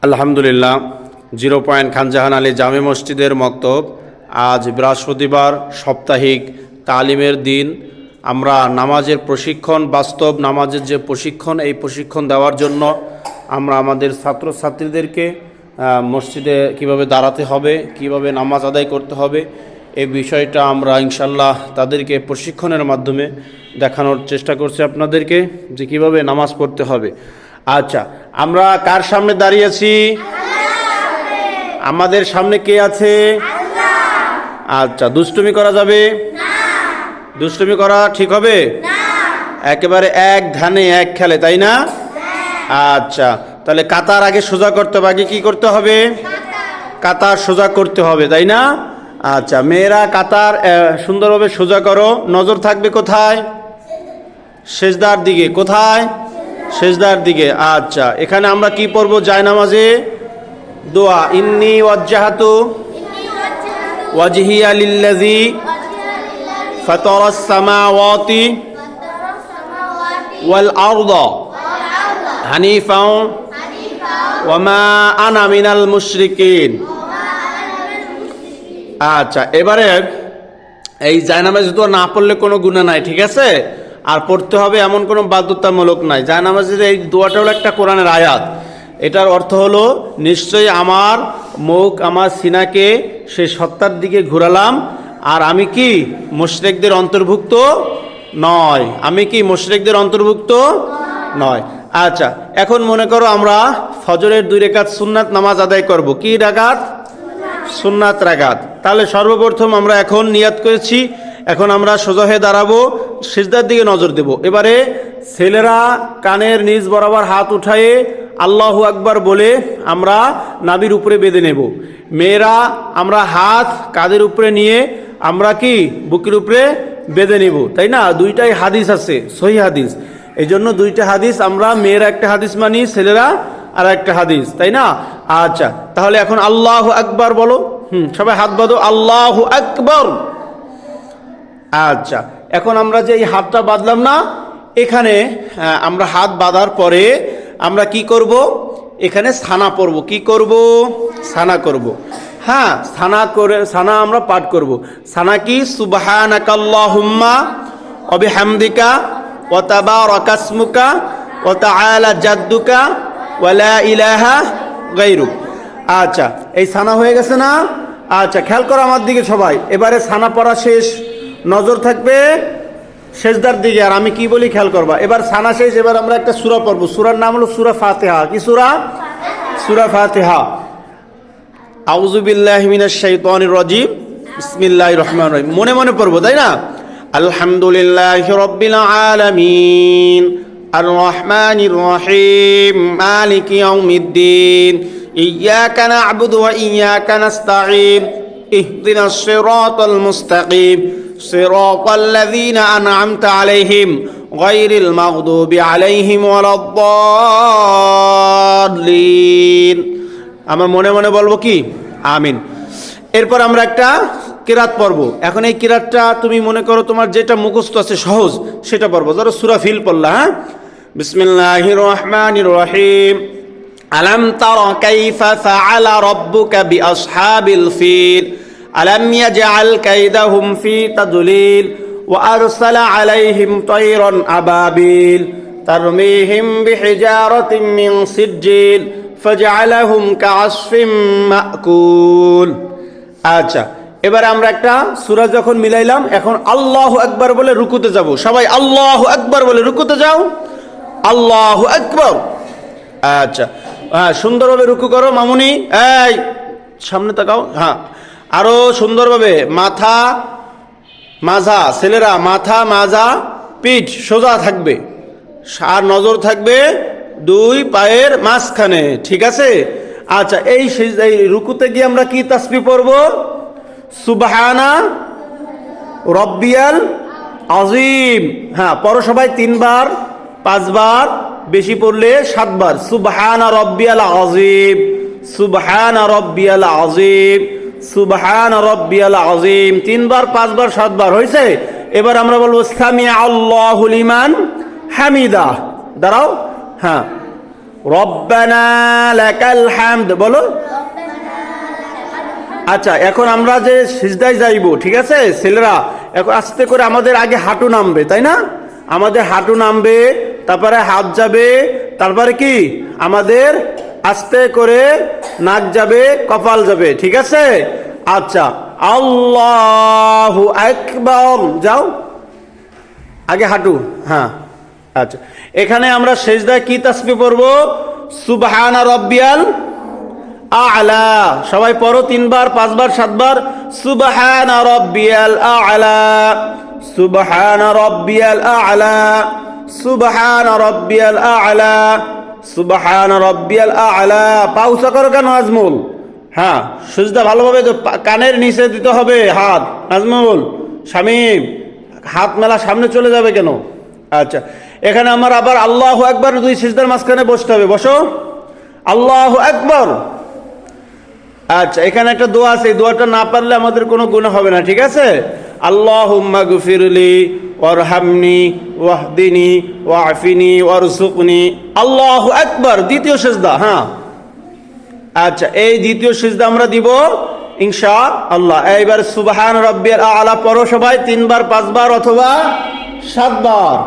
আলহামদুলিল্লাহ, 0 খানজাহান আলী জামে মসজিদের মক্তব। আজ বৃহস্পতিবার, সাপ্তাহিক তালিমের দিন। আমরা নামাজের প্রশিক্ষণ, বাস্তব নামাজের যে প্রশিক্ষণ, এই প্রশিক্ষণ দেওয়ার জন্য আমরা আমাদের ছাত্রছাত্রীদেরকে মসজিদে কিভাবে দাঁড়াতে হবে, কিভাবে নামাজ আদায় করতে হবে, এই বিষয়টা আমরা ইনশাল্লাহ তাদেরকে প্রশিক্ষণের মাধ্যমে দেখানোর চেষ্টা করছি আপনাদেরকে যে কিভাবে নামাজ পড়তে হবে। আচ্ছা, আমরা কার সামনে দাঁড়িয়েছি? আমাদের সামনে কে আছে? আচ্ছা, দুষ্টুমি করা যাবে? দুষ্টুমি করা ঠিক হবে? একেবারে এক ধানে এক খেলে, তাই না? আচ্ছা, তাহলে কাতার আগে সোজা করতে হবে। আগে কি করতে হবে? কাতার সোজা করতে হবে, তাই না? আচ্ছা, মেয়েরা কাতার সুন্দরভাবে সোজা করো। নজর থাকবে কোথায়? সেজদার দিকে। কোথায়? সেজদার দিকে। আচ্ছা, এখানে আমরা কি পড়ব? জায়নামাজে দোয়া, ইন্নী ওয়াজ্জাহাতু ওয়াজহিয়া লিল্লাযী ফাতারাস সামাওয়াতি ওয়াল আরদা হানিফাও ওয়া মা আনা মিনাল মুশরিকিন। আচ্ছা, এবারে এই জায়নামাজ দোয়া না পড়লে কোনো গুনাহ নাই, ঠিক আছে? আর পড়তে হবে এমন কোনো বাধ্যতামূলক নাই। জায়নামাজের এই দোয়াটা হলো একটা কোরআনের আয়াত। এটার অর্থ হলো, নিশ্চয়ই আমার মুখ আমার সিনাকে সেই সত্তার দিকে ঘোরালাম, আর আমি কি মুশরিকদের অন্তর্ভুক্ত নয়। আমি কি মুশরিকদের অন্তর্ভুক্ত নয়। আচ্ছা, এখন মনে করো আমরা ফজরের 2 রাকাত সুন্নাত নামাজ আদায় করব। কি রাকাত? সুন্নাত রাকাত। তাহলে সর্বপ্রথম আমরা এখন নিয়াত করেছি, এখন আমরা সোজা হয়ে দাঁড়াবো, সিজদার দিকে নজর দেব। এবারে ছেলেরা কানের নিচ বরাবর হাত উঠায়ে আল্লাহু আকবার বলে আমরা নাভির উপরে বেঁধে নেব। মেয়েরা আমরা হাত কাঁধের উপরে নিয়ে আমরা কি বুকের উপরে বেঁধে নেব, তাই না? দুইটাই হাদিস আছে, সহিহ হাদিস। এই জন্য দুইটা হাদিস আমরা, মেয়েরা একটা হাদিস মানি, ছেলেরা আর একটা হাদিস, তাই না? আচ্ছা, তাহলে এখন আল্লাহু আকবার বলো। সবাই হাত বাঁধো, আল্লাহু আকবার। আচ্ছা, এখন আমরা যে এই হাতটা বাঁধলাম না, এখানে আমরা হাত বাঁধার পরে আমরা কি করব? এখানে সানা পড়ব। কি করব? সানা করব। হ্যাঁ, সানা আমরা পাঠ করব। সানা কি? সুবহানাকাল্লাহুম্মা ওয়া বিহামদিকা ওয়া তাবারাকা ইসমুকা ওয়া তাআলা জাদ্দুকা ওয়া লা ইলাহা গায়রুক। আচ্ছা, এই সানা হয়ে গেছে না? আচ্ছা, খেয়াল করো আমার দিকে সবাই। এবারে সানা পড়া শেষ, নজর থাকবে সেজদার দিকে। আর আমি কি বলি খেয়াল করবা। এবার সানা শেষ, এবার আমরা একটা সূরা পড়ব। সূরার নাম হলো সূরা ফাতিহা। কি সূরা? সূরা ফাতিহা। আউযু বিল্লাহি মিনাশ শাইতানির রাজিম, বিসমিল্লাহির রহমানির রহিম। মনে মনে পড়বো, তাই না? আলহামদুলিল্লাহি রাব্বিল আলামিন আর রহমানির রহিম মালিকি ইয়াউমিদ্দিন ইয়্যাকা না'বুদু ওয়া ইয়্যাকা নাস্তাঈন ইহদিনাস সিরাতাল মুস্তাকিম সিরাতাল লাযীনা আন'আমতা আলাইহিম গায়রিল মাগদুবি আলাইহিম ওয়ালাদ-দাল্লিন। আমরা মনে মনে বলবো কি? আমিন। এরপর আমরা একটা কিরাত পড়ব। এখন এই কিরাতটা তুমি মনে করো তোমার যেটা মুখস্থ আছে সহজ সেটা পড়বো। ধরো সূরা ফিল পড়লা। হ্যাঁ, বিসমিল্লাহির রহমানির রহিম। আলাম তারা কাইফা ফাআলা রাব্বুকা বিআসহাবিল ফিল আলাম ইয়াজআল কাইদাহুম ফি তাদলিল ওয়া আরসালা আলাইহিম তায়রান আবাবিল তারমিহিম বিহিজারাতিন মিন সিজ্জিল ফাজআলাহুম কাআসফিম মাকুল। আচ্ছা, এবারে আমরা একটা সূরা যখন মিলাইলাম, এখন আল্লাহু আকবার বলে রুকুতে যাব। সবাই আল্লাহু আকবার বলে রুকুতে যাও। আল্লাহু আকবার। আচ্ছা, হ্যাঁ, সুন্দরভাবে রুকু করো মামুনি। এই সামনে তাকাও। হ্যাঁ, আরো সুন্দরভাবে মাথা মাজা, ছেলেরা মাথা মাজা, পিঠ সোজা থাকবে, আর নজর থাকবে 2 পায়ের মাঝখানে, ঠিক আছে? আচ্ছা, এই রুকুতে গিয়ে আমরা কি তাসবিহ পড়ব? সুবহানা রব্বিয়াল আযীম। হ্যাঁ, পড়ো সবাই 3 বার, 5 বার, বেশি পড়লে 7 বার। সুবহানা রব্বিয়াল আযীম, সুবহানা রব্বিয়াল আযীম, সুবহানা রব্বিয়াল আযীম। 3 বার, 5 বার, 7 বার হয়েছে। এবার আমরা বলবো সামিআ আল্লাহু লিমান হামিদা। দাঁড়াও। হ্যাঁ, রব্বানা লাকাল হামদ বলো। আচ্ছা, এখন আমরা যে সিজদায় যাইব, ঠিক আছে ছেলেরা, এখন আস্তে করে আমাদের আগে হাঁটু নামবে, তাই না? আমাদের হাঁটু নামবে, তারপরে হাত যাবে, তারপরে কি আমাদের আস্তে করে নাক যাবে, কপাল যাবে, ঠিক আছে? আচ্ছা, আল্লাহু আকবার, যাও আগে হাঁটু, হ্যাঁ। আচ্ছা, এখানে আমরা সিজদায় কি তাসবিহ পড়ব? সুবহানা রাব্বিয়াল আ'লা। সবাই পড়ো 3 বার 5 বার 7 বার। সুবহানা রাব্বিয়াল আ'লা, সুবহানা রাব্বিয়াল আ'লা, সুবহানা রাব্বিয়াল আ'লা, সুবহানা রাব্বিয়াল আ'লা। পাউসা করো কেন আজমল? হ্যাঁ, সিজদা ভালোভাবে কানের নিচে দিতে হবে হাত। আজমল, শামীম, হাত মেলা সামনে চলে যাবে কেন? আচ্ছা, এখানে আমার আবার আল্লাহু আকবার, 2 সিজদার মাঝখানে বসতে হবে, বসো। আল্লাহু আকবার। আচ্ছা, এখানে একটা দোয়া আছে, এই দোয়াটা না পারলে আমাদের কোনো গুনাহ হবে না, ঠিক আছে? আল্লাহুম্মা গফিরলি ওয়ারহামনি ওয়াহদিনি ওয়াফিনি ওয়ারযুকনি। আল্লাহু আকবার, দ্বিতীয় সিজদা। হ্যাঁ, আচ্ছা, এই দ্বিতীয় সিজদা আমরা দিব ইনশাআল্লাহ। এইবার সুবহান রাব্বিয়াল আ'লা পড়ো সবাই 3 বার 5 বার অথবা 7 বার।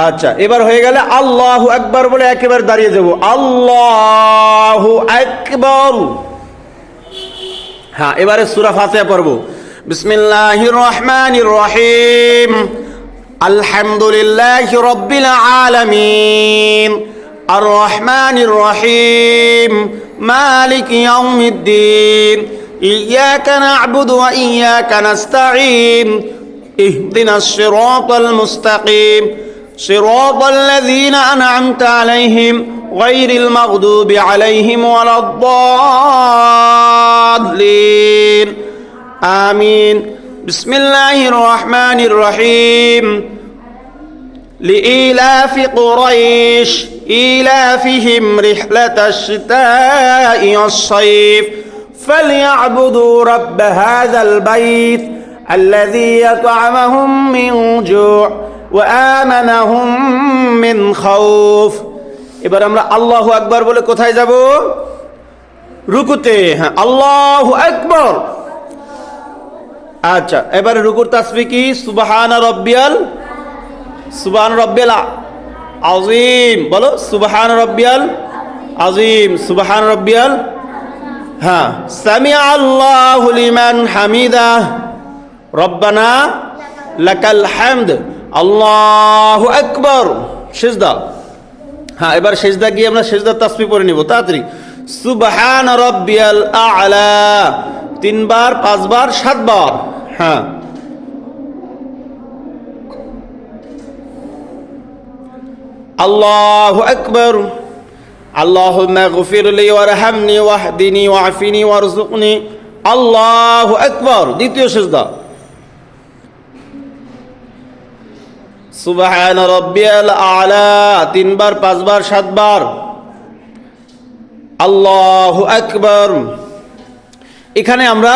আচ্ছা, এবার হয়ে গেলে আল্লাহু আকবার বলে একেবারে দাঁড়িয়ে যাব। আল্লাহু আকবার। হ্যাঁ, এবারে সূরা ফাতিহা পড়ব। বিসমিল্লাহির রহমানির রহিম। আলহামদুলিল্লাহি রাব্বিল আলামিন, আর রহমানির রহিম, মালিক ইয়াউমিদ্দিন, ইয়াকা না'বুদু ওয়া ইয়াকা নাস্তাঈন, ইহদিনাস সিরাতাল মুস্তাকিম, সিরাতাল লাযীনা আন'আমতা আলাইহিম গায়রিল মাগদুবি আলাইহিম ওয়ালাদ-দাল্লিন। আমিন। বিসমিল্লাহির রহমানির রহিম। لإيلاف قريش إيلافهم رحلة الشتاء والصيف فليعبدوا رب هذا البيت الذي يطعمهم من جوع وآمنهم من خوف। এবার আমরা আল্লাহু আকবার বলে কোথায় যাব? রুকুতে। হ্যাঁ, আল্লাহু আকবার। আচ্ছা, এবারে রুকুর তাসবিহ কি? সুবহান রাব্বিয়াল, সুবহান রাব্বিয়াল আযীম বলো। সুবহান রাব্বিয়াল আযীম, সুবহান রাব্বিয়াল। হ্যাঁ, সামিআ আল্লাহু লিমান হামিদা, রব্বানা লাকাল হামদ, আল্লাহু আকবার। সিজদা। হ্যাঁ, এবার সিজদা গিয়ে আমরা সিজদার তাসবিহ পড়ে নিব তাড়াতাড়ি। সুবহান রাব্বিয়াল আ'লা 3 বার 5 বার 7 বার। হ্যাঁ, আল্লাহু আকবার। আল্লাহুম্মা গফিরলি ওয়ারহামনি ওয়াহদিনি ওয়াফিনি ওয়ারযুকনি। আল্লাহু আকবার, দ্বিতীয় সিজদা। সুবহান রাব্বিয়াল আ'লা 3 বার 5 বার 7 বার। আল্লাহু আকবার। এখানে আমরা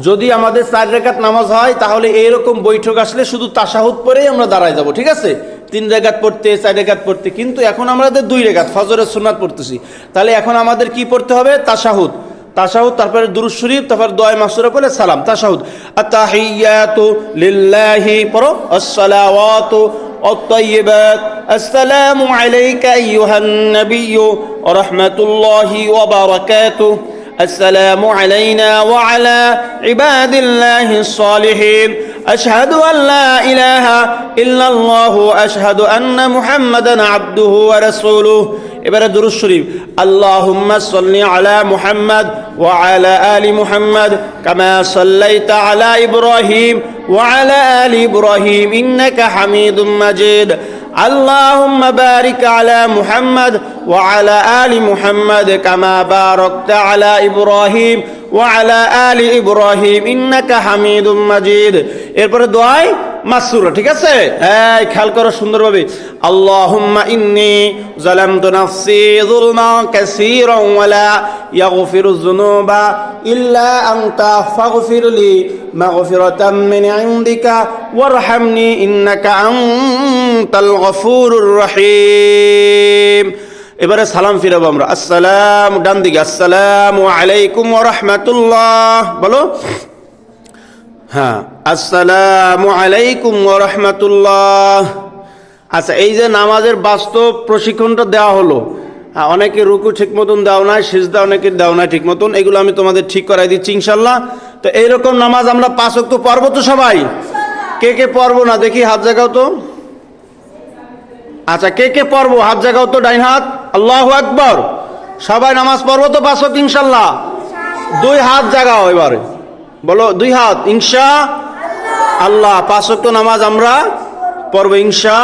যদি আমাদের 4 রাকাত নামাজ হয় তাহলে এইরকম বৈঠক আসলে শুধু তাশাহুদ পড়েই আমরা দাঁড়ায় যাব, ঠিক আছে? 3 রাকাত পড়তে 4 রাকাত পড়তে, কিন্তু এখন আমাদের 2 রাকাত ফজরের সুন্নাত পড়তেছি, তাহলে এখন আমাদের কি পড়তে হবে? তাশাহুদ। তাশাহুদ, তারপরে দুরূদ শরীফ, তারপর দোয়া মাসুরা পড়ে সালাম। তাশাহুদ। আত-তাহিয়াতু লিল্লাহি পড়ো। আস-সালাওয়াতু আত-তাইয়্যিবাত, আসসালামু আলাইকা আইয়ুহান নাবিয়্যু ওয়া রাহমাতুল্লাহি ওয়া বারাকাতুহু, السلام علينا وعلى عباد الله الصالحين، أشهد أن لا إله إلا الله وأشهد أن محمدا عبده ورسوله। এবারে দুরূদ শরীফ। আল্লাহুম্মা সাল্লি আলা মুহাম্মাদ ওয়া আলা আলি মুহাম্মাদ কামা সাল্লাইতা আলা ইব্রাহিম ওয়া আলা আলি ইব্রাহিম ইন্নাকা হামিদুম মাজিদ। اللهم بارك على محمد وعلى آل محمد كما باركت على إبراهيم وعلى آل إبراهيم إنك حميد مجيد। এরপরে দোয়ায় মাসুরা, ঠিক আছে? এই খেয়াল করো সুন্দরভাবে। আল্লাহুম্মা ইন্নী যালামতু নাফসি যুলমান কাসীরান ওয়া লা ইয়াগফিরুয যুনুবা ইল্লা আনতা ফাগফিরলি মাগফিরাতাম মিন ইনদিকা ওয়ারহামনি ইন্নাকা আনতাল গফুরুর রহিম। এবারে সালাম ফিরাবো আমরা, আসসালাম, ডান দিকে, আসসালামু আলাইকুম ওয়া রাহমাতুল্লাহ, বলো। হ্যাঁ, আসসালামু আলাইকুম ওয়া রাহমাতুল্লাহ। আচ্ছা, এই যে নামাজের বাস্তব প্রশিক্ষণটা দেওয়া হলো, অনেকে রুকু ঠিক মতন দাও নাই, সিজদা অনেকে দাও নাই ঠিক মতন, এগুলো আমি তোমাদের ঠিক করাই দিচ্ছি ইনশাল্লাহ। তো এইরকম নামাজ আমরা 5 ওয়াক্ত পড়বো তো সবাই? কে কে পড়বো না দেখি হাত জাগাও তো। আচ্ছা, কে কে পড়বো হাত জাগাও তো, ডাইন হাত, আল্লাহু আকবার। সবাই নামাজ পড়বো তো 5 ওয়াক্ত ইনশাল্লাহ? 2 হাত জাগাও এবারে, বলো 2 হাত, ইনশা আল্লাহ 5 ওয়াক্ত নামাজ আমরা পড়বো ইনশা